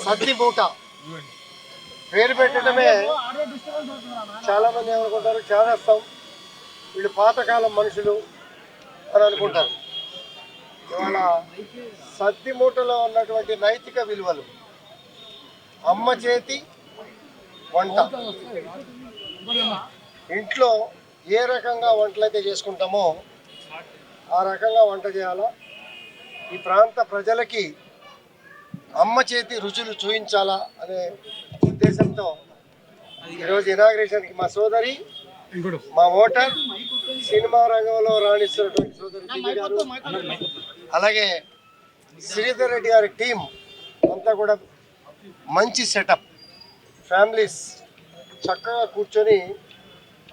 సద్ది మూట పేరు పెట్టడమే చాలామంది ఏమనుకుంటారు, చేనేస్తాం వీళ్ళు పాతకాలం మనుషులు అని అనుకుంటారు. ఇవాళ సద్ది మూటలో ఉన్నటువంటి నైతిక విలువలు, అమ్మ చేతి వంట, ఇంట్లో ఏ రకంగా వంటలైతే చేసుకుంటామో ఆ రకంగా వంట చేయాలా, ఈ ప్రాంత ప్రజలకి అమ్మ చేతి రుచులు చూపించాలా అనే ఉద్దేశంతో ఈరోజు ఇనాగ్రేషన్కి మా సోదరి, మా ఓటర్, సినిమా రంగంలో రాణిస్తున్నటువంటి సోదరి దివ్య గారు, అలాగే శ్రీధర్ రెడ్డి గారి టీం అంతా కూడా మంచి సెటప్, ఫ్యామిలీస్ చక్కగా కూర్చొని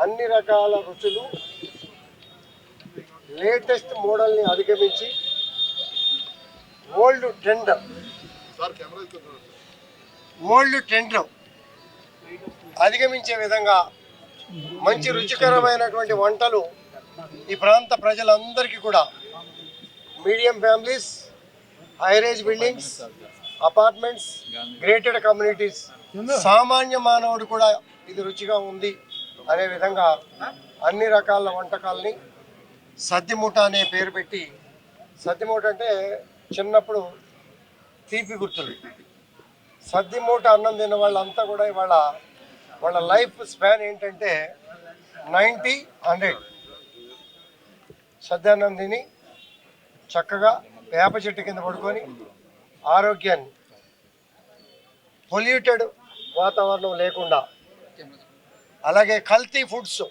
అన్ని రకాల రుచులు లేటెస్ట్ మోడల్ని అధిగమించి ఓల్డ్ ట్రెండ్ అధిగమించే విధంగా మంచి రుచికరమైనటువంటి వంటలు ఈ ప్రాంత ప్రజలందరికీ కూడా, medium families, హైరేజ్ buildings, apartments, grated communities, సామాన్య మానవుడు కూడా ఇది రుచిగా ఉంది అనే విధంగా అన్ని రకాల వంటకాలని సద్దిమూట అనే పేరు పెట్టి, సద్దిమూట అంటే చిన్నప్పుడు తీపి గుర్తులు. సద్దిమూట అన్నం తిన్న వాళ్ళంతా కూడా ఇవాళ వాళ్ళ లైఫ్ స్పాన్ ఏంటంటే 90-100. సద్దన్నం తిని చక్కగా వేప చెట్టు కింద పడుకొని ఆరోగ్యాన్ని, పొల్యూటెడ్ వాతావరణం లేకుండా, అలాగే కల్తీ ఫుడ్స్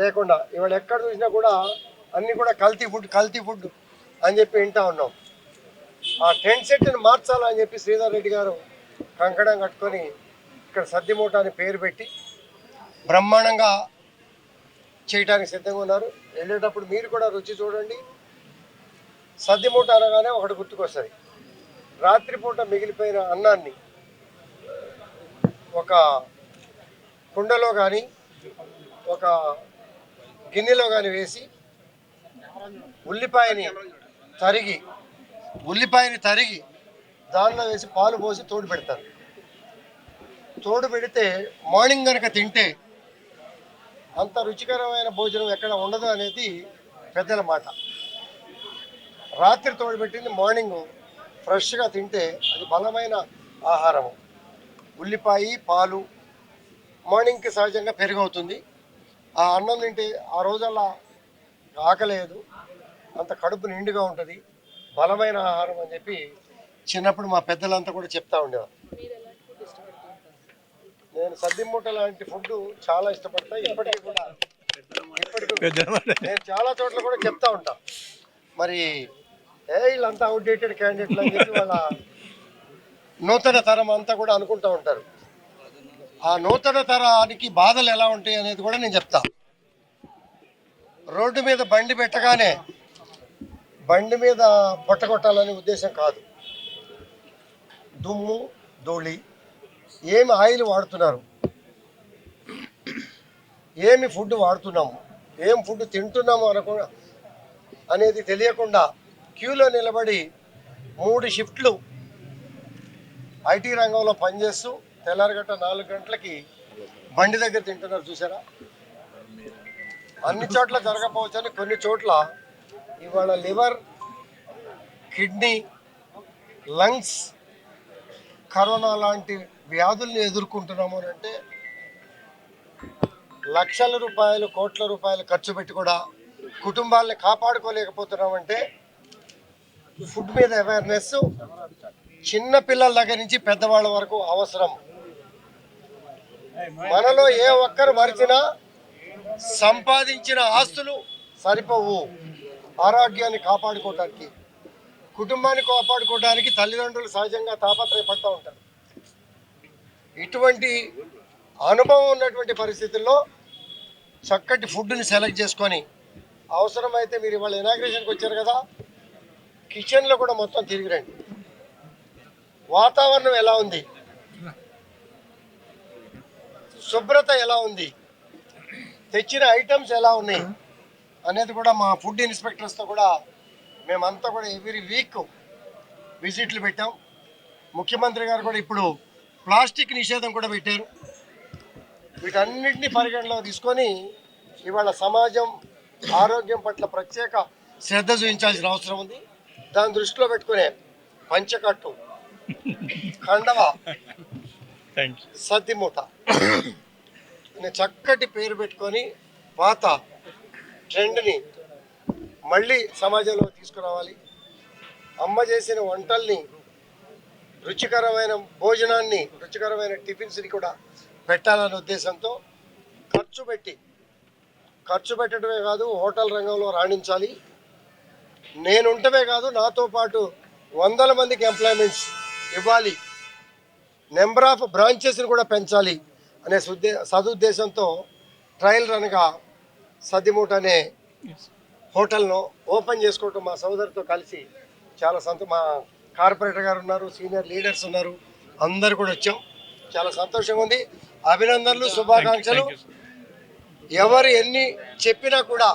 లేకుండా, ఇవాళ ఎక్కడ చూసినా కూడా అన్నీ కూడా కల్తీ ఫుడ్ అని చెప్పి వింటా ఉన్నాం. ఆ ట్రెండ్ సెట్ని మార్చాలని చెప్పి శ్రీధర్ రెడ్డి గారు కంకణం కట్టుకొని ఇక్కడ సద్దిమూట అని పేరు పెట్టి బ్రహ్మాండంగా చేయడానికి సిద్ధంగా ఉన్నారు. వెళ్ళేటప్పుడు మీరు కూడా రుచి చూడండి. సద్దిమూట అనగానే ఒకటి గుర్తుకొస్తుంది, రాత్రిపూట మిగిలిపోయిన అన్నాన్ని ఒక కుండలో కానీ ఒక గిన్నెలో కానీ వేసి ఉల్లిపాయని తరిగి దానిలో వేసి పాలు పోసి తోడు పెడతారు. తోడు పెడితే మార్నింగ్ కనుక తింటే అంత రుచికరమైన భోజనం ఎక్కడ ఉండదు అనేది పెద్దల మాట. రాత్రి తోడు పెట్టింది మార్నింగ్ ఫ్రెష్గా తింటే అది బలమైన ఆహారము. ఉల్లిపాయ, పాలు, మార్నింగ్కి సహజంగా పెరుగవుతుంది. ఆ అన్నం తింటే ఆ రోజల్లా ఆకలేదు, అంత కడుపు నిండుగా ఉంటుంది, బలమైన ఆహారం అని చెప్పి చిన్నప్పుడు మా పెద్దలంతా కూడా చెప్తా ఉండేవారు. నేను సద్దిమూట లాంటి ఫుడ్ చాలా ఇష్టపడతా. ఇప్పటికీ నేను చాలా చోట్ల కూడా చెప్తా ఉంటా. మరి వీళ్ళంతా అవుట్డేటెడ్ క్యాండిడేట్లు అని చెప్పి వాళ్ళ నూతన తరం అంతా కూడా అనుకుంటూ ఉంటారు. ఆ నూతన తరానికి బాధలు ఎలా ఉంటాయి అనేది కూడా నేను చెప్తా. రోడ్డు మీద బండి పెట్టగానే బండి మీద పొట్టగొట్టాలనే ఉద్దేశం కాదు. దుమ్ము, ధూళి, ఏమి ఆయిల్ వాడుతున్నారు, ఏమి ఫుడ్ వాడుతున్నాము, ఏం ఫుడ్ తింటున్నాము అనేది తెలియకుండా క్యూలో నిలబడి 3 షిఫ్ట్లు ఐటీ రంగంలో పనిచేస్తూ తెల్లారగట్ట 4 గంటలకి బండి దగ్గర తింటున్నారు చూసారా. అన్ని చోట్ల జరగకపోవచ్చని కొన్ని చోట్ల ఇవాళ లివర్, కిడ్నీ, లంగ్స్, కరోనా లాంటి వ్యాధుల్ని ఎదుర్కొంటున్నాము అని అంటే లక్షల రూపాయలు, కోట్ల రూపాయలు ఖర్చు పెట్టి కూడా కుటుంబాలని కాపాడుకోలేకపోతున్నామంటే ఫుడ్ మీద అవేర్నెస్ చిన్న పిల్లల దగ్గర నుంచి పెద్దవాళ్ళ వరకు అవసరం. మనలో ఏ ఒక్కరు మరిచినా సంపాదించిన ఆస్తులు సరిపోవు. ఆరోగ్యాన్ని కాపాడుకోవడానికి, కుటుంబాన్ని కాపాడుకోవడానికి తల్లిదండ్రులు సహజంగా తాపత్రయపడుతూ ఉంటారు. ఇటువంటి అనుభవం ఉన్నటువంటి పరిస్థితుల్లో చక్కటి ఫుడ్ని సెలెక్ట్ చేసుకొని, అవసరమైతే మీరు ఇవాళ ఇనాగ్రేషన్కి వచ్చారు కదా, కిచెన్లో కూడా మొత్తం తిరిగి రండి. వాతావరణం ఎలా ఉంది, శుభ్రత ఎలా ఉంది, తెచ్చిన ఐటమ్స్ ఎలా ఉన్నాయి అనేది కూడా మా ఫుడ్ ఇన్స్పెక్టర్స్తో కూడా మేమంతా కూడా ఎవ్రీ వీక్ విజిట్లు పెట్టాం. ముఖ్యమంత్రి గారు కూడా ఇప్పుడు ప్లాస్టిక్ నిషేధం కూడా పెట్టారు. వీటన్నిటిని పరిగణలో తీసుకొని ఇవాళ సమాజం ఆరోగ్యం పట్ల ప్రత్యేక శ్రద్ధ చూపించాల్సిన అవసరం ఉంది. దాన్ని దృష్టిలో పెట్టుకునే పంచకట్టు, కండవ, సద్దిమూట చక్కటి పేరు పెట్టుకొని పాత ట్రెండ్ని మళ్ళీ సమాజంలో తీసుకురావాలి. అమ్మ చేసిన వంటల్ని, రుచికరమైన భోజనాన్ని, రుచికరమైన టిఫిన్స్ని కూడా పెట్టాలనే ఉద్దేశంతో ఖర్చు పెట్టడమే కాదు, హోటల్ రంగంలో రాణించాలి. నేనుంటమే కాదు, నాతో పాటు 100 మందికి ఎంప్లాయ్మెంట్స్ ఇవ్వాలి, నెంబర్ ఆఫ్ బ్రాంచెస్ని కూడా పెంచాలి అనే సదుద్దేశంతో ట్రయల్ రన్గా సద్దిమూట అనే హోటల్ను ఓపెన్ చేసుకోవటం మా సోదరితో కలిసి చాలా మా కార్పొరేటర్ గారు ఉన్నారు, సీనియర్ లీడర్స్ ఉన్నారు, అందరు కూడా వచ్చాం. చాలా సంతోషంగా ఉంది. అభినందనలు, శుభాకాంక్షలు. ఎవరు ఎన్ని చెప్పినా కూడా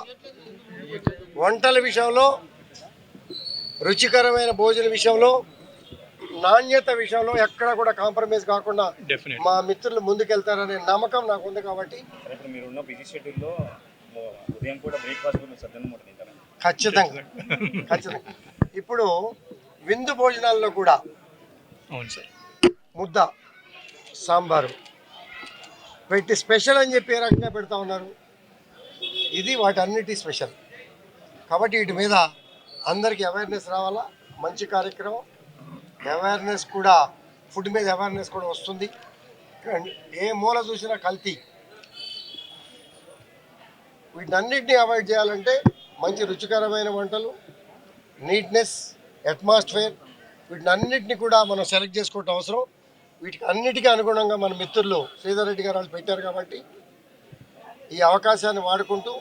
వంటల విషయంలో, రుచికరమైన భోజన విషయంలో, నాణ్యత విషయంలో ఎక్కడ కూడా కాంప్రమైజ్ కాకుండా మా మిత్రులు ముందుకెళ్తారనే నమ్మకం నాకు ఉంది. కాబట్టి ఖచ్చితంగా ఇప్పుడు విందు భోజనాల్లో కూడా ముద్ద, సాంబారు పెట్టి స్పెషల్ అని చెప్పి ఏ రకంగా పెడతా ఉన్నారు. ఇది వాటన్నిటి స్పెషల్. కాబట్టి వీటి మీద అందరికీ అవేర్నెస్ రావాలా. మంచి కార్యక్రమం. అవేర్నెస్ కూడా, ఫుడ్ మీద అవేర్నెస్ కూడా వస్తుంది. ఏ మూల చూసినా కల్తీ. వీటన్నిటిని అవాయిడ్ చేయాలంటే మంచి రుచికరమైన వంటలు, నీట్నెస్, అట్మాస్ఫియర్, వీటినన్నిటిని కూడా మనం సెలెక్ట్ చేసుకోవటం అవసరం. వీటికి అన్నిటికీ అనుగుణంగా మన మిత్రులు శ్రీధర్ రెడ్డి గారు వాళ్ళు పెట్టారు. కాబట్టి ఈ అవకాశాన్ని వాడుకుంటూ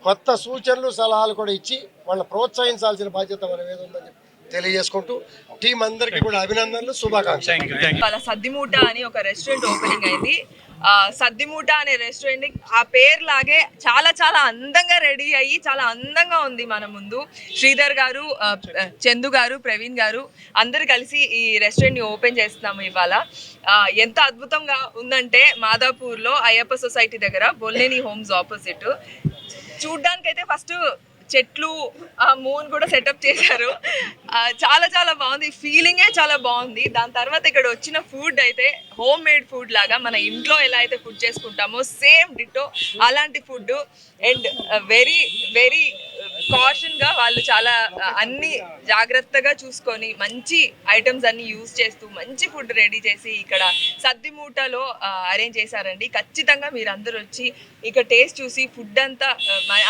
కొత్త సూచనలు, సలహాలు కూడా ఇచ్చి వాళ్ళని ప్రోత్సహించాల్సిన బాధ్యత మన మీద ఉందని తెలియజేసుకుంటూ టీం అందరికీ కూడా అభినందనలు, శుభాకాంక్షలు. వాళ్ళ సద్దిమూట అని ఒక రెస్టారెంట్ ఓపెనింగ్ అయింది. సద్దిమూట అనే రెస్టారెంట్ ఆ పేరు లాగే చాలా చాలా అందంగా రెడీ అయ్యి చాలా అందంగా ఉంది మన ముందు. శ్రీధర్ గారు, చందు గారు, ప్రవీణ్ గారు అందరు కలిసి ఈ రెస్టారెంట్ని ఓపెన్ చేస్తున్నాము ఇవాళ. ఎంత అద్భుతంగా ఉందంటే మాదాపూర్లో అయ్యప్ప సొసైటీ దగ్గర బొల్లేని హోమ్స్ ఆపోజిట్. చూడ్డానికైతే ఫస్ట్ చెట్లు, మూన్ కూడా సెటప్ చేశారు. చాలా చాలా బాగుంది, ఫీలింగే చాలా బాగుంది. దాని తర్వాత ఇక్కడ వచ్చిన ఫుడ్ అయితే హోమ్ మేడ్ ఫుడ్ లాగా మన ఇంట్లో ఎలా అయితే ఫుడ్ చేసుకుంటామో సేమ్ డిటో అలాంటి ఫుడ్. అండ్ వెరీ వెరీ కాషన్గా వాళ్ళు చాలా అన్ని జాగ్రత్తగా చూసుకొని మంచి ఐటమ్స్ అన్ని యూజ్ చేస్తూ మంచి ఫుడ్ రెడీ చేసి ఇక్కడ సద్దిమూటలో అరేంజ్ చేశారండి. ఖచ్చితంగా మీరు అందరూ వచ్చి ఇక్కడ టేస్ట్ చూసి ఫుడ్ అంతా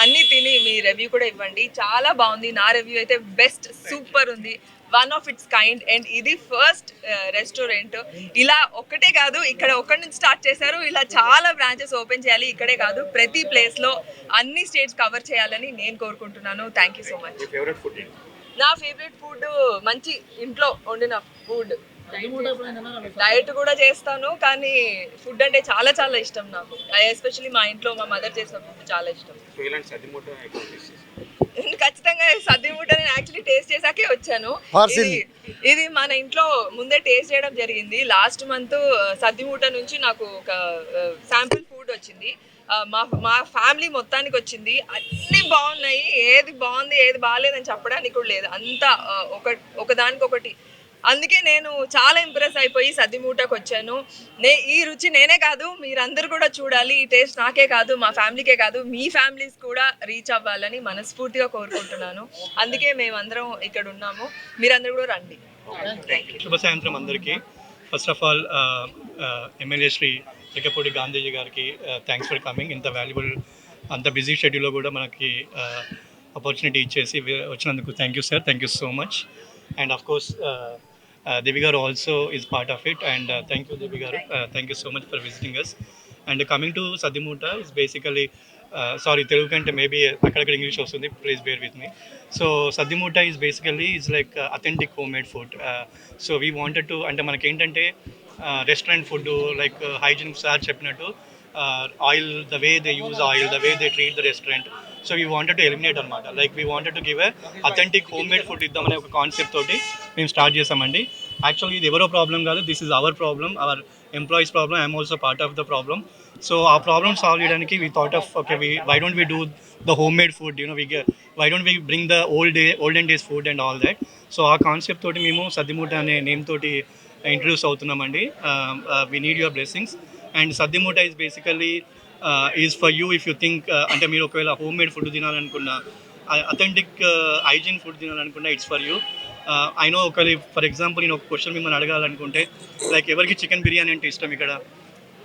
అన్నీ తిని మీ రివ్యూ కూడా ఇవ్వండి. చాలా బాగుంది. నా రివ్యూ అయితే బెస్ట్, సూపర్ ఉంది, one of it's kind. And ఇది ఫస్ట్ రెస్టారెంట్. ఇలా ఒక్కటే కాదు, ఇక్కడ ఒక్కడి నుంచి స్టార్ట్ చేశారు, ఇలా చాలా బ్రాంచెస్ ఓపెన్ చేయాలి. ఇక్కడే కాదు, ప్రతి ప్లేస్లో అన్ని స్టేట్స్ కవర్ చేయాలని నేను కోరుకుంటున్నాను. Thank you so much. నా ఫేవరెట్ ఫుడ్ మంచి ఇంట్లో వండిన ఫుడ్. డైట్ కూడా చేస్తాను, కానీ ఫుడ్ అంటే చాలా చాలా ఇష్టం నాకు. ఎస్పెషల్లీ మా ఇంట్లో మా మదర్ చేసిన ఫుడ్ చాలా ఇష్టం. ఖచ్చితంగా సద్దిమూట నేను యాక్చువల్లీ టేస్ట్ చేసాకే వచ్చాను. ఇది మన ఇంట్లో ముందే టేస్ట్ చేయడం జరిగింది. లాస్ట్ మంత్ సద్దిమూట నుంచి నాకు ఒక శాంపుల్ ఫుడ్ వచ్చింది. మా ఫ్యామిలీ మొత్తానికి వచ్చింది. అన్నీ బాగున్నాయి, ఏది బాగుంది ఏది బాగాలేదని చెప్పడానికి కూడా లేదు, అంతా ఒకదానికొకటి. అందుకే నేను చాలా ఇంప్రెస్ అయిపోయి సద్దిమూటకు వచ్చాను. ఈ రుచి నేనే కాదు, మీరందరూ కూడా చూడాలి. ఈ టేస్ట్ నాకే కాదు, మా ఫ్యామిలీకే కాదు, మీ ఫ్యామిలీస్ కూడా రీచ్ అవ్వాలని మనస్ఫూర్తిగా కోరుకుంటున్నాను. అందుకే మేమందరం ఇక్కడ ఉన్నాము. మీరందరూ కూడా రండి. శుభ సాయంత్రం అందరికీ. First of all MLA Shri Ekkapudi Gandhiji గారికి థ్యాంక్స్ ఫర్ కమింగ్. ఇంత వాల్యుబుల్, అంత బిజీ షెడ్యూల్లో కూడా మనకి ఆపర్చునిటీ ఇచ్చేసి వచ్చినందుకు thank you sir, thank you so much. And of course Devi garu also is part of it, and thank you Devi garu, thank you so much for visiting us. And coming to Saddimuta is basically sorry Telugu kante maybe akkadakada English vastundi, please bear with me. So Saddimuta is basically is like authentic homemade food. So we wanted to, ante manaki entante restaurant food like hygiene sir cheppinattu oil, the way they use oil, the way they treat the restaurant, so we wanted to eliminate anamata. Like we wanted to give a authentic homemade food iddamane oka concept toti మేము start చేసామండి. Actually ఇది ఎవరో problem కాదు, this is our problem, our employees problem. I'm also part of the problem. So ఆ problem solve చేయడానికి we thought of okay why don't we do the homemade food, why don't we bring the olden days food and all that. So ఆ concept తోటి మేము సద్దిమూట అనే name తోటి introduce అవుతున్నామండి. We need your blessings. And Saddimuta is basically is for you if you think, అంటే మీరు ఒకవేళ homemade food తినాలనుకున్నా, అథెంటిక్ హైజీన్ ఫుడ్ తినాలనుకున్నా, it's for you. I know ఒకవేళ ఫర్ ఎగ్జాంపుల్ నేను ఒక క్వశ్చన్ మిమ్మల్ని అడగాలనుకుంటే, లైక్ ఎవరికి చికెన్ బిర్యానీ అంటే ఇష్టం ఇక్కడ?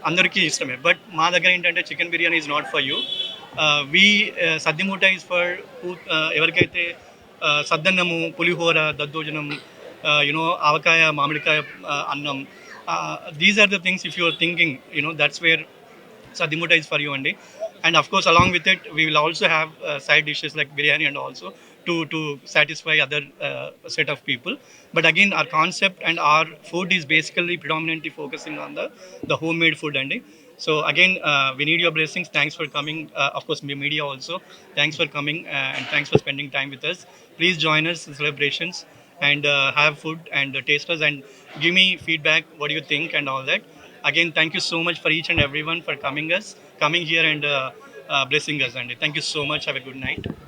అందరికీ ఇష్టమే. బట్ మా దగ్గర ఏంటంటే chicken biryani is not for you. Saddimuta is for ఎవరికైతే సద్దన్నము, పులిహోర, దద్దోజనం, ఆవకాయ, మామిడికాయ అన్నం, these are the things if you are thinking, that's where Sadhimuta is for you, Andy. And of course, along with it, we will also have side dishes like biryani and also to satisfy other set of people. But again, our concept and our food is basically predominantly focusing on the homemade food, Andy. So again, we need your blessings. Thanks for coming. Of course, media also. Thanks for coming and thanks for spending time with us. Please join us in celebrations and have food and taste us and give me feedback. What do you think and all that. Again, thank you so much for each and everyone for coming here and blessing us. And thank you so much. Have a good night.